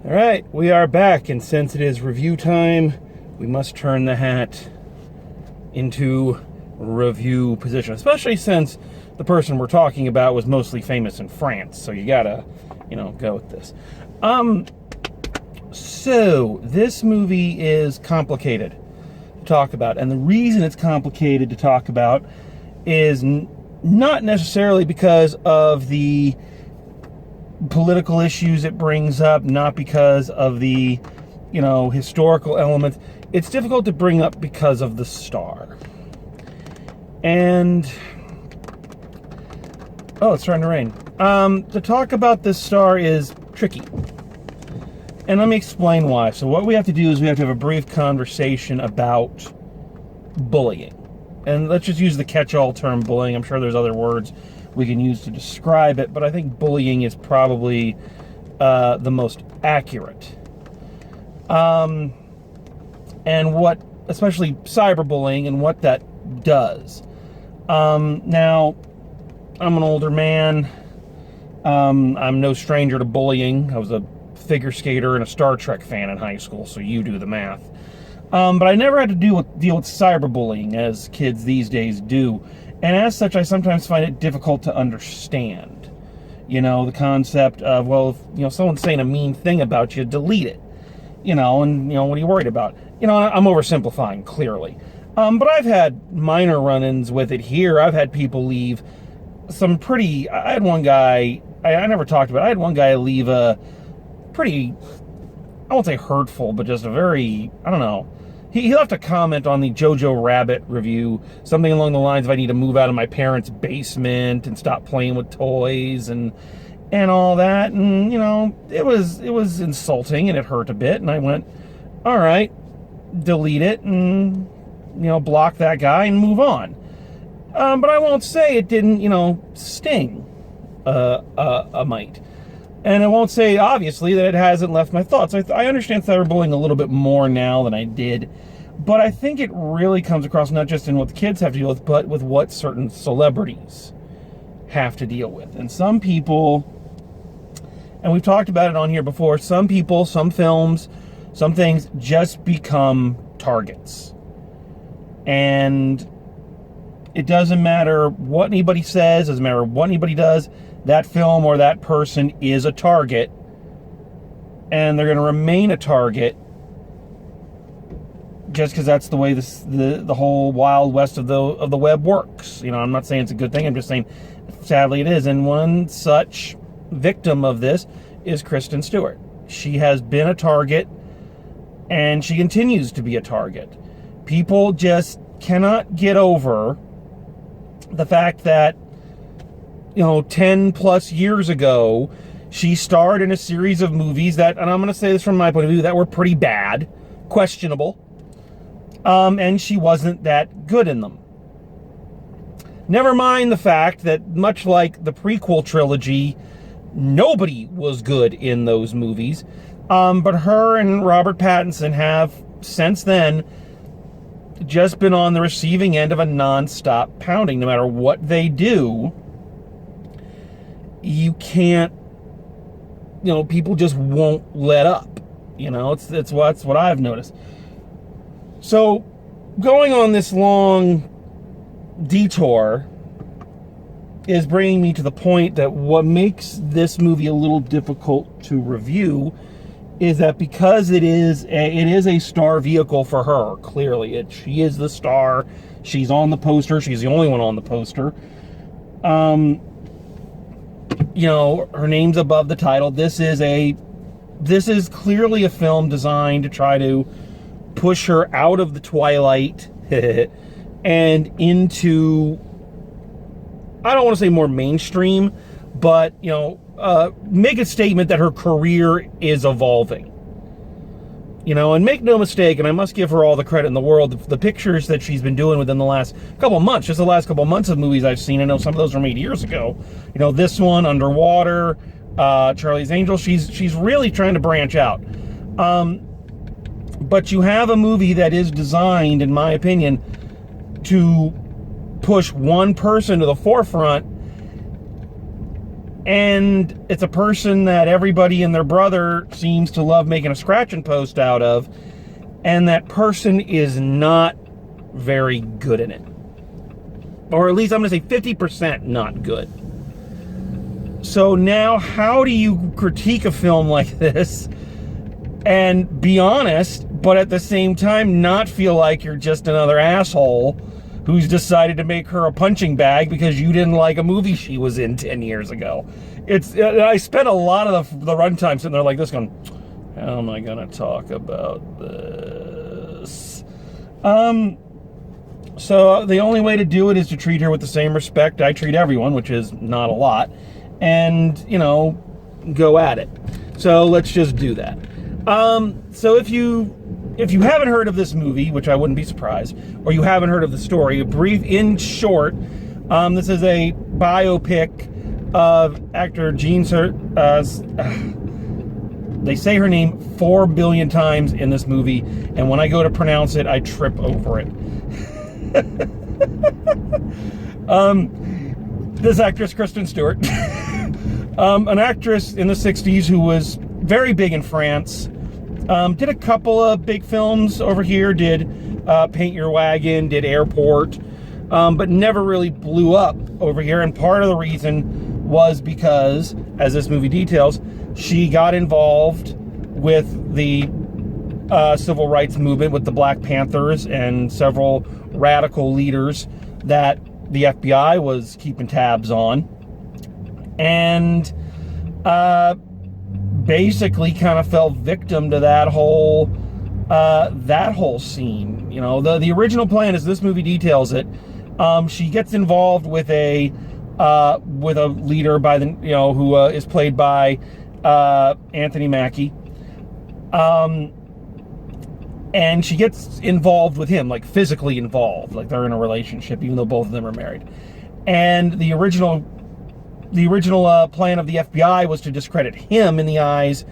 All right, we are back, and since it is review time, we must turn the hat into review position, especially since the person we're talking about was mostly famous in France, so you gotta, go with this. So this movie is complicated to talk about, and the reason it's complicated to talk about is not necessarily because of the political issues it brings up, not because of the, historical elements. It's difficult to bring up because of the star. And it's starting to rain. To talk about this star is tricky. And let me explain why. So what we have to do is we have to have a brief conversation about bullying. And let's just use the catch-all term bullying. I'm sure there's other words we can use to describe it, but I think bullying is probably the most accurate. And what, especially cyberbullying, and what that does. Now, I'm an older man. I'm no stranger to bullying. I was a figure skater and a Star Trek fan in high school, so you do the math. But I never had to deal with cyberbullying as kids these days do. And as such, I sometimes find it difficult to understand. The concept of, if, someone's saying a mean thing about you, delete it. What are you worried about? I'm oversimplifying, clearly. But I've had minor run-ins with it here. I've had people leave some pretty... I had one guy... I never talked about it. I had one guy leave a pretty... I won't say hurtful, but just a very... I don't know. He left a comment on the Jojo Rabbit review, something along the lines of, I need to move out of my parents' basement and stop playing with toys and all that. And, it was insulting and it hurt a bit. And I went, all right, delete it and, block that guy and move on. But I won't say it didn't, sting a mite. And I won't say, obviously, that it hasn't left my thoughts. I understand cyberbullying a little bit more now than I did. But I think it really comes across not just in what the kids have to deal with, but with what certain celebrities have to deal with. And some people, and we've talked about it on here before, some people, some films, some things just become targets. And it doesn't matter what anybody says, doesn't matter what anybody does, that film or that person is a target, and they're going to remain a target just because that's the way the whole wild west of the web works. I'm not saying it's a good thing. I'm just saying, sadly, it is. And one such victim of this is Kristen Stewart. She has been a target, and she continues to be a target. People just cannot get over the fact that 10 plus years ago, she starred in a series of movies that, and I'm going to say this from my point of view, that were pretty bad, questionable, and she wasn't that good in them. Never mind the fact that, much like the prequel trilogy, nobody was good in those movies, but her and Robert Pattinson have, since then, just been on the receiving end of a non-stop pounding. No matter what they do, you can't, people just won't let up. It's what I've noticed. So, going on this long detour is bringing me to the point that what makes this movie a little difficult to review is that because it is a star vehicle for her, clearly. She is the star. She's on the poster. She's the only one on the poster. Her name's above the title. This is clearly a film designed to try to push her out of the twilight and into, I don't want to say more mainstream, but, make a statement that her career is evolving. And make no mistake, and I must give her all the credit in the world, the pictures that she's been doing within the last couple of months, just the last couple of months of movies I've seen, I know some of those were made years ago. This one, Underwater, Charlie's Angels, she's really trying to branch out. But you have a movie that is designed, in my opinion, to push one person to the forefront And it's a person that everybody and their brother seems to love making a scratch and post out of, and that person is not very good in it. Or at least I'm going to say 50% not good. So now, how do you critique a film like this and be honest, but at the same time not feel like you're just another asshole who's decided to make her a punching bag because you didn't like a movie she was in 10 years ago? I spent a lot of the runtime sitting there like this going, how am I going to talk about this? So the only way to do it is to treat her with the same respect I treat everyone, which is not a lot, and, go at it. So let's just do that. So if you haven't heard of this movie, which I wouldn't be surprised, or you haven't heard of the story, in short, this is a biopic of actor Jean they say her name 4 billion times in this movie, and when I go to pronounce it, I trip over it. This actress, Kristen Stewart, an actress in the 60s who was very big in France, did a couple of big films over here, did Paint Your Wagon, did Airport, but never really blew up over here. And part of the reason was because, as this movie details, she got involved with the civil rights movement with the Black Panthers and several radical leaders that the FBI was keeping tabs on, and basically kind of fell victim to that whole scene. The original plan, as this movie details it, she gets involved with a leader by the who is played by Anthony Mackie, and she gets involved with him, like physically involved, like they're in a relationship, even though both of them are married. And the original plan of the FBI was to discredit him in the eyes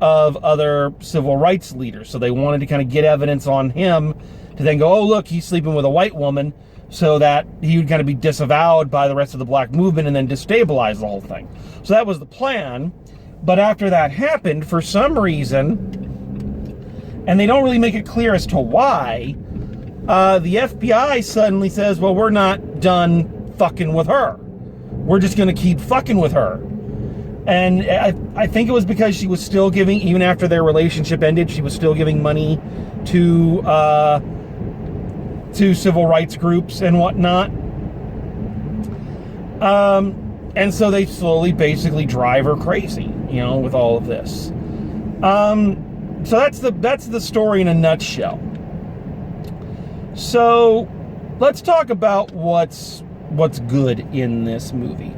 of other civil rights leaders. So they wanted to kind of get evidence on him to then go, oh, look, he's sleeping with a white woman, so that he would kind of be disavowed by the rest of the black movement and then destabilize the whole thing. So that was the plan. But after that happened, for some reason, and they don't really make it clear as to why, the FBI suddenly says, well, we're not done fucking with her. We're just going to keep fucking with her. And I think it was because she was still giving, even after their relationship ended, she was still giving money to civil rights groups and whatnot. And so they slowly basically drive her crazy, with all of this. So that's the story in a nutshell. So let's talk about what's good in this movie.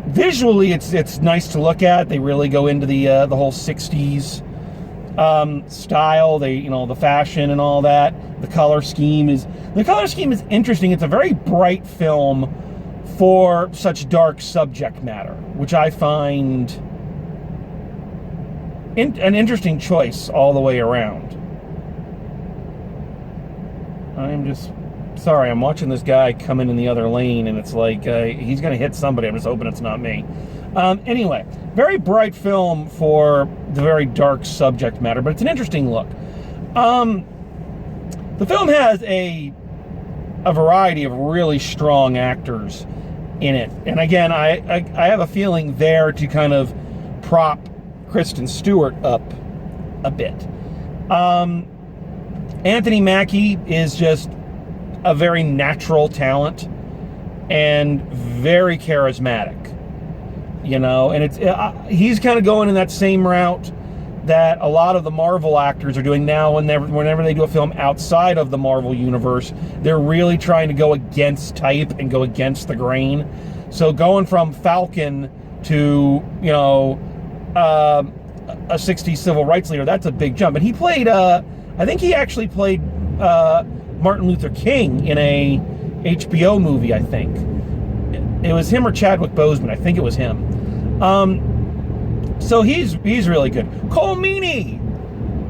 Visually, it's nice to look at. They really go into the whole 60s style. They, the fashion and all that. The color scheme is interesting. It's a very bright film for such dark subject matter, which I find an interesting choice all the way around. I'm watching this guy come in the other lane, and it's like he's going to hit somebody. I'm just hoping it's not me. Anyway, very bright film for the very dark subject matter, but it's an interesting look. The film has a variety of really strong actors in it, and again, I have a feeling there to kind of prop Kristen Stewart up a bit. Anthony Mackie is just a very natural talent and very charismatic, and it's he's kind of going in that same route that a lot of the Marvel actors are doing now. Whenever they do a film outside of the Marvel universe, they're really trying to go against type and go against the grain. So going from Falcon to a 60s civil rights leader, that's a big jump. And he played I think he actually played Martin Luther King in a HBO movie, I think. It was him or Chadwick Boseman. I think it was him. So he's really good. Cole Meany!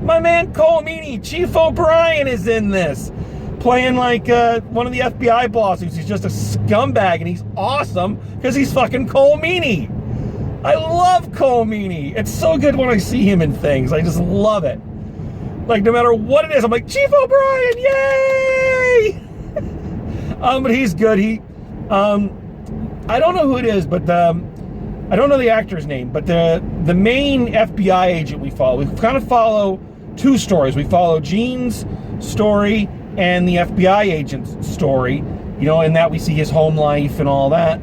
My man Cole Meany! Chief O'Brien is in this. playing like one of the FBI bosses. He's just a scumbag, and he's awesome because he's fucking Cole Meany. I love Cole Meany. It's so good when I see him in things. I just love it. Like, no matter what it is, I'm like, Chief O'Brien, yay! But he's good. I don't know who it is, but I don't know the actor's name, but the main FBI agent we kind of follow two stories. We follow Gene's story and the FBI agent's story, you know, in that we see his home life and all that.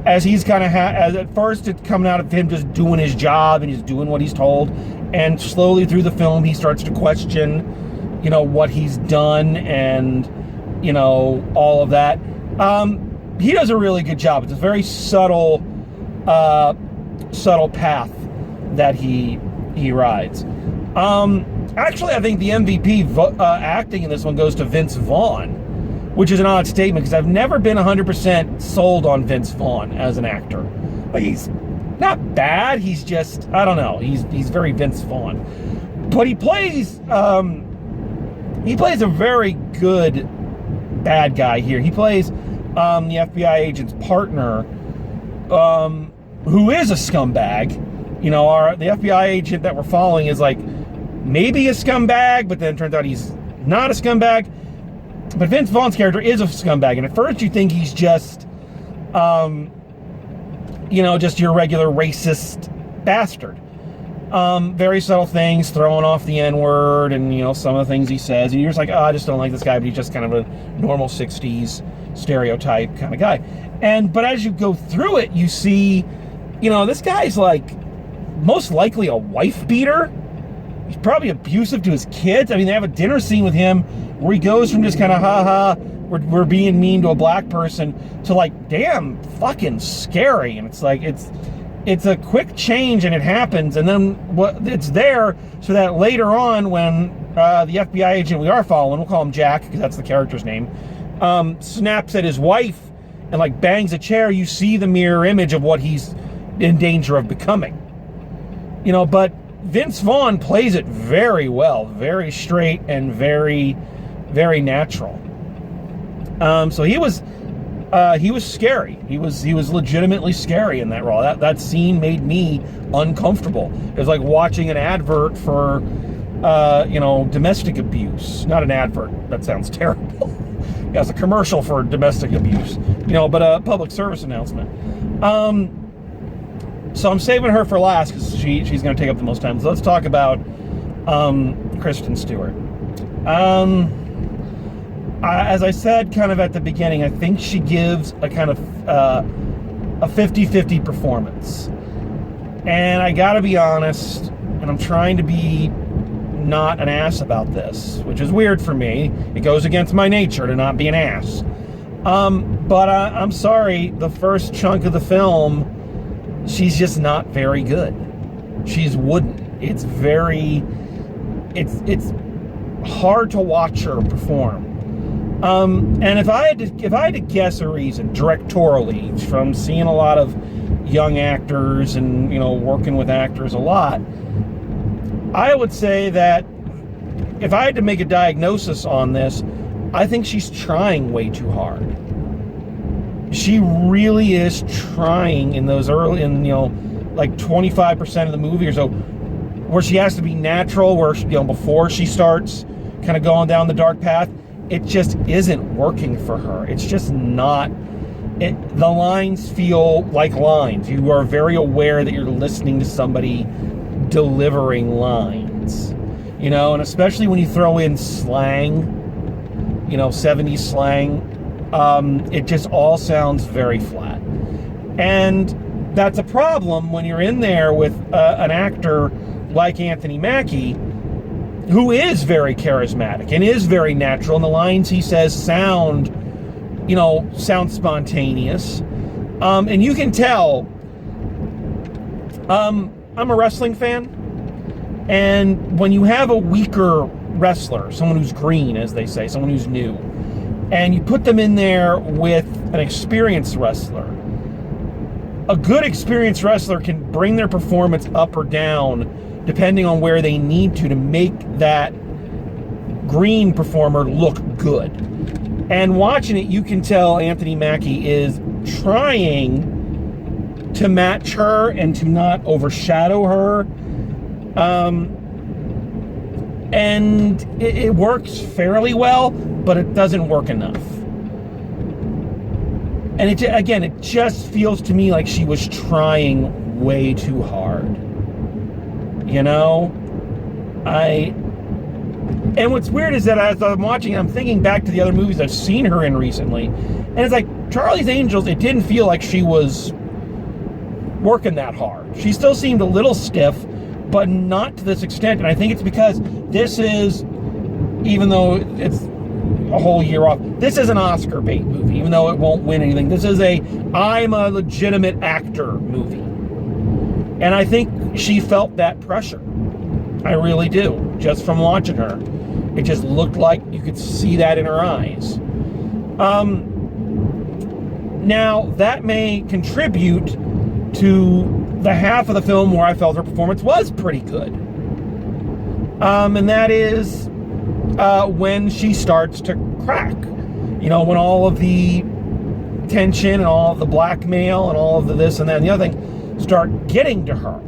As he's kind of as at first it's coming out of him just doing his job and he's doing what he's told, and slowly through the film he starts to question, you know, what he's done and, you know, all of that. He does a really good job. It's a very subtle path that he rides. Actually, I think the MVP acting in this one goes to Vince Vaughn, which is an odd statement because I've never been 100% sold on Vince Vaughn as an actor. Like, he's not bad. He's just, I don't know. He's very Vince Vaughn, but he plays a very good bad guy here. He plays the FBI agent's partner, who is a scumbag. You know, the FBI agent that we're following is like maybe a scumbag, but then it turns out he's not a scumbag. But Vince Vaughn's character is a scumbag, and at first you think he's just, you know, just your regular racist bastard. Very subtle things, throwing off the N-word, and, you know, some of the things he says, and you're just like, oh, I just don't like this guy, but he's just kind of a normal 60s stereotype kind of guy. But as you go through it, you see, you know, this guy's like most likely a wife beater. He's probably abusive to his kids. I mean, they have a dinner scene with him where he goes from just kind of, we're being mean to a black person, to like, damn, fucking scary. And it's like, it's a quick change, and it happens, and then it's there so that later on when the FBI agent we are following, we'll call him Jack because that's the character's name, snaps at his wife and like bangs a chair, you see the mirror image of what he's in danger of becoming. You know, but Vince Vaughn plays it very well, very straight and very, very natural. So he was scary. He was legitimately scary in that role. That scene made me uncomfortable. It was like watching an advert for, you know, domestic abuse. Not an advert. That sounds terrible. Yeah, it's a commercial for domestic abuse. You know, but a public service announcement. So I'm saving her for last because she's going to take up the most time. So let's talk about Kristen Stewart. As I said kind of at the beginning, I think she gives a kind of a 50-50 performance. And I gotta be honest, and I'm trying to be not an ass about this, which is weird for me. It goes against my nature to not be an ass. But I'm sorry, the first chunk of the film, she's just not very good. She's wooden. It's hard to watch her perform. And if I had to guess a reason directorially from seeing a lot of young actors and, you know, working with actors a lot, I would say that if I had to make a diagnosis on this, I think she's trying way too hard. She really is trying in those early, you know, like 25% of the movie or so, where she has to be natural, where, you know, before she starts kind of going down the dark path. It just isn't working for her. It's just not. The lines feel like lines. You are very aware that you're listening to somebody delivering lines, you know, and especially when you throw in slang, you know, 70s slang, it just all sounds very flat. And that's a problem when you're in there with an actor like Anthony Mackie, who is very charismatic and is very natural, and the lines he says sound spontaneous. And you can tell, I'm a wrestling fan, and when you have a weaker wrestler, someone who's green, as they say, someone who's new, and you put them in there with an experienced wrestler, a good experienced wrestler can bring their performance up or down depending on where they need to make that green performer look good. And watching it, you can tell Anthony Mackie is trying to match her and to not overshadow her. And it works fairly well, but it doesn't work enough. And it just feels to me like she was trying way too hard. You know? And what's weird is that as I'm watching, I'm thinking back to the other movies I've seen her in recently. And it's like, Charlie's Angels, it didn't feel like she was working that hard. She still seemed a little stiff, but not to this extent. And I think it's because this is, even though it's a whole year off, this is an Oscar bait movie, even though it won't win anything. This is I'm a legitimate actor movie. And I think she felt that pressure. I really do. Just from watching her. It just looked like you could see that in her eyes. Now, that may contribute to the half of the film where I felt her performance was pretty good. And that is when she starts to crack. You know, when all of the tension and all of the blackmail and all of the this and that and the other thing start getting to her.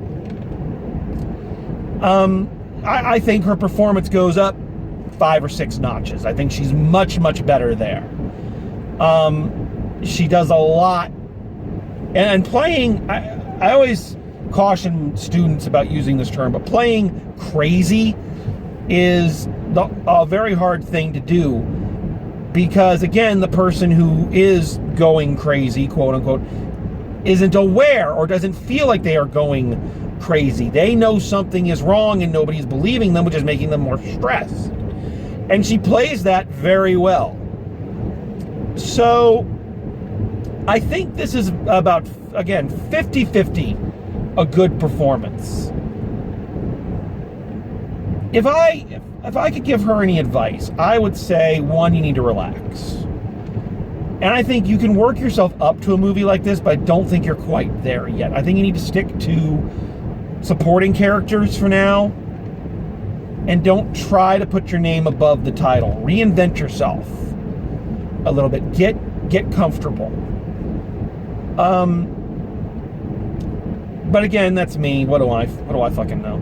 I think her performance goes up 5 or 6 notches. I think she's much, much better there. She does a lot. And playing, I always caution students about using this term, but playing crazy is a very hard thing to do. Because, again, the person who is going crazy, quote unquote, isn't aware or doesn't feel like they are going crazy. They know something is wrong and nobody's believing them, which is making them more stressed. And she plays that very well. So I think this is about, again, 50-50 a good performance. If I could give her any advice, I would say, one, you need to relax. And I think you can work yourself up to a movie like this, but I don't think you're quite there yet. I think you need to stick to supporting characters for now, and don't try to put your name above the title. Reinvent yourself a little bit. Get comfortable. But again, that's me. What do I fucking know?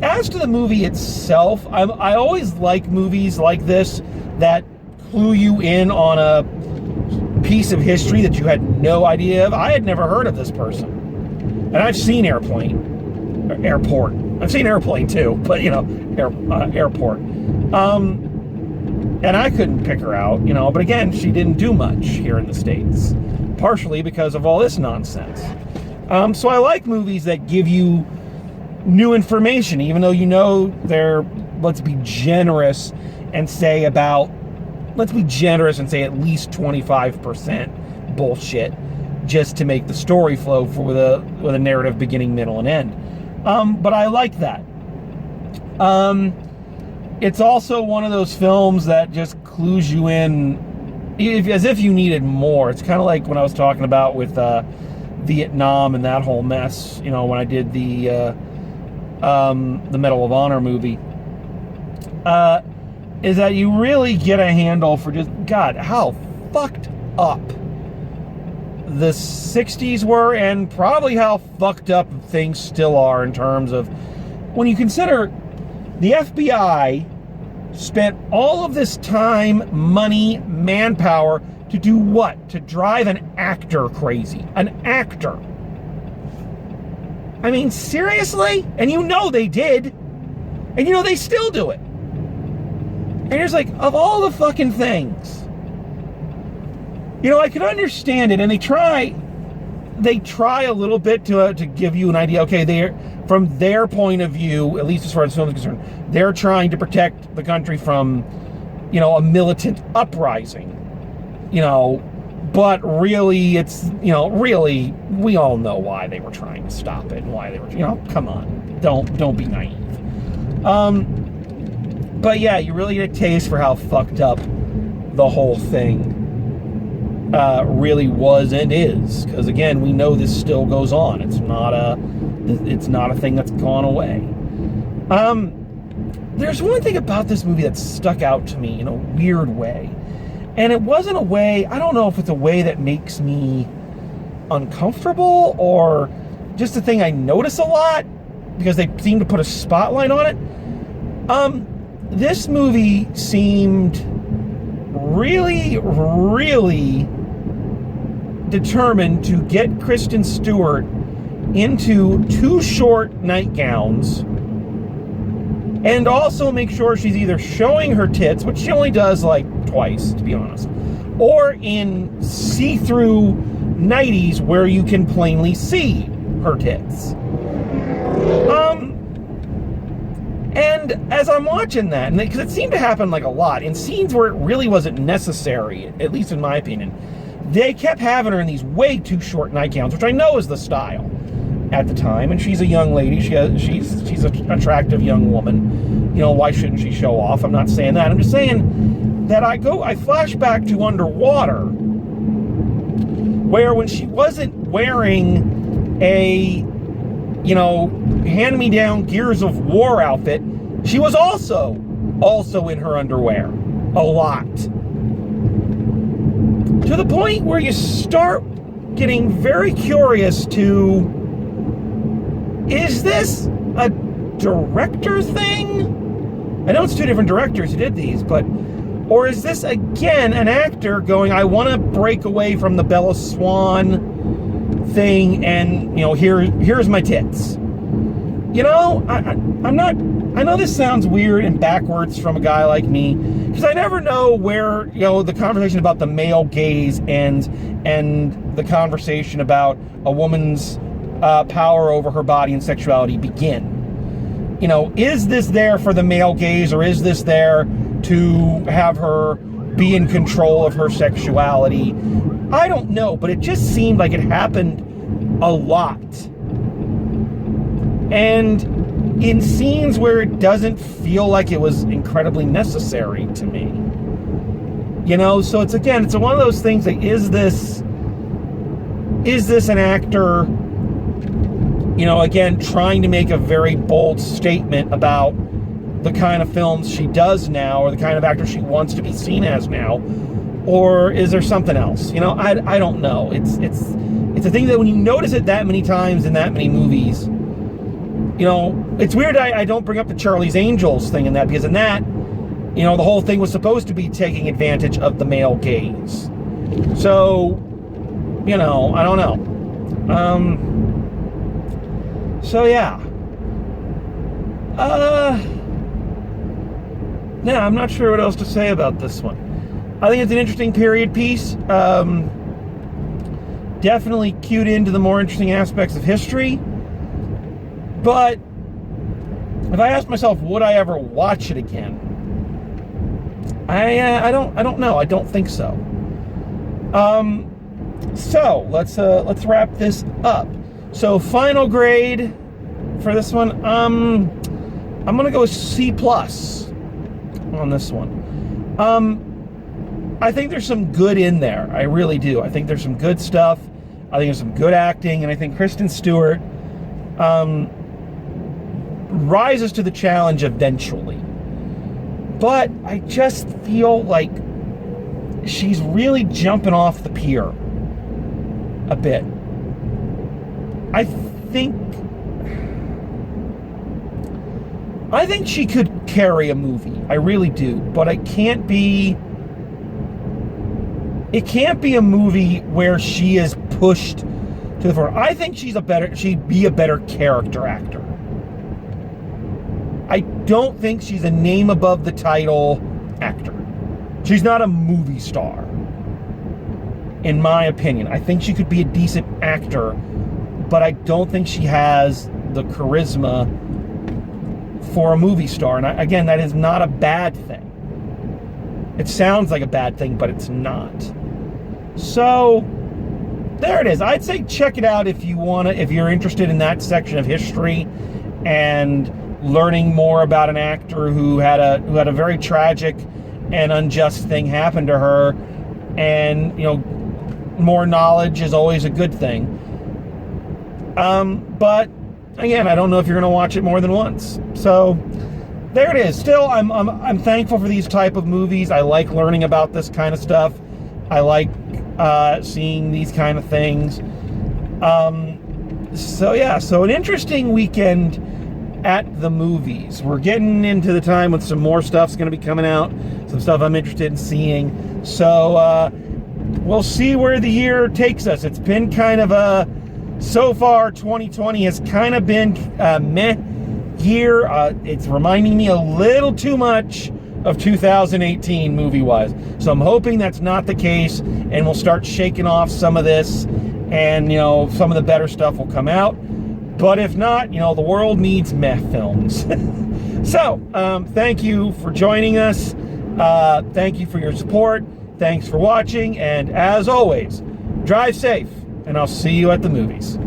As to the movie itself, I always like movies like this that clue you in on a piece of history that you had no idea of. I had never heard of this person. And I've seen Airport. I've seen Airplane too, but you know, Airport. And I couldn't pick her out, you know, but again, she didn't do much here in the States, partially because of all this nonsense. So I like movies that give you new information, even though you know they're, let's be generous and say at least 25% bullshit, just to make the story flow with a narrative beginning, middle, and end. But I like that. It's also one of those films that just clues you in as if you needed more. It's kind of like when I was talking about with Vietnam and that whole mess, you know, when I did the Medal of Honor movie, is that you really get a handle for just, God, how fucked up the 60s were, and probably how fucked up things still are in terms of when you consider the FBI spent all of this time, money, manpower to do what? To drive an actor crazy. An actor. I mean, seriously? And you know they did. And you know they still do it. And it's like, of all the fucking things, you know, I can understand it, and they try a little bit to give you an idea. Okay, from their point of view, at least as far as film is concerned, they're trying to protect the country from, you know, a militant uprising. You know, but really, it's, you know, really, we all know why they were trying to stop it and why they were, you know, come on, don't be naive. But yeah, you really get a taste for how fucked up the whole thing really was and is, because again, we know this still goes on. It's not a thing that's gone away. there's one thing about this movie that stuck out to me in a weird way. And it wasn't a way, I don't know if it's a way that makes me uncomfortable or just a thing I notice a lot because they seem to put a spotlight on it. This movie seemed really, really determined to get Kristen Stewart into 2 short nightgowns and also make sure she's either showing her tits, which she only does like twice, to be honest, or in see-through nighties where you can plainly see her tits. And as I'm watching that, because it seemed to happen like a lot, in scenes where it really wasn't necessary, at least in my opinion, they kept having her in these way too short nightgowns, which I know is the style at the time, and she's a young lady, she's an attractive young woman, you know, why shouldn't she show off? I'm not saying that, I'm just saying that I flash back to Underwater, where when she wasn't wearing a, you know, hand-me-down Gears of War outfit, she was also in her underwear a lot. To the point where you start getting very curious to, is this a director thing? I know it's 2 different directors who did these, but, or is this again an actor going, I want to break away from the Bella Swan thing and, you know, here's my tits. You know, I know this sounds weird and backwards from a guy like me, because I never know where, you know, the conversation about the male gaze and the conversation about a woman's power over her body and sexuality begin. You know, is this there for the male gaze, or is this there to have her be in control of her sexuality? I don't know, but it just seemed like it happened a lot. And in scenes where it doesn't feel like it was incredibly necessary to me. You know, so it's one of those things like, is this an actor, you know, again, trying to make a very bold statement about the kind of films she does now, or the kind of actor she wants to be seen as now, or is there something else? You know, I don't know. It's a thing that when you notice it that many times in that many movies, you know, it's weird I don't bring up the Charlie's Angels thing in that, because in that, you know, the whole thing was supposed to be taking advantage of the male gaze. So, you know, I don't know. So yeah. Yeah, I'm not sure what else to say about this one. I think it's an interesting period piece. Definitely cued into the more interesting aspects of history. But if I ask myself, would I ever watch it again? I don't know. I don't think so. So let's wrap this up. So final grade for this one, I'm gonna go C+ on this one. I think there's some good in there. I really do. I think there's some good stuff. I think there's some good acting, and I think Kristen Stewart rises to the challenge eventually. But I just feel like she's really jumping off the pier a bit. I think she could carry a movie. I really do. But it can't be a movie where she is pushed to the front. I think she'd be a better character actor. I don't think she's a name above the title actor. She's not a movie star, in my opinion. I think she could be a decent actor, but I don't think she has the charisma for a movie star. And again, that is not a bad thing. It sounds like a bad thing, but it's not. So there it is. I'd say check it out if you're interested in that section of history and learning more about an actor who had a very tragic and unjust thing happen to her. And, you know, more knowledge is always a good thing. But again, I don't know if you're going to watch it more than once. So there it is. Still, I'm thankful for these type of movies. I like learning about this kind of stuff. I like seeing these kind of things. So yeah, so an interesting weekend at the movies. We're getting into the time when some more stuff's going to be coming out, some stuff I'm interested in seeing. So we'll see where the year takes us. It's been kind of a, so far 2020 has kind of been a meh year. It's reminding me a little too much of 2018 movie-wise. So I'm hoping that's not the case, and we'll start shaking off some of this, and, you know, some of the better stuff will come out. But if not, you know, the world needs meh films. So, thank you for joining us. Thank you for your support. Thanks for watching. And as always, drive safe, and I'll see you at the movies.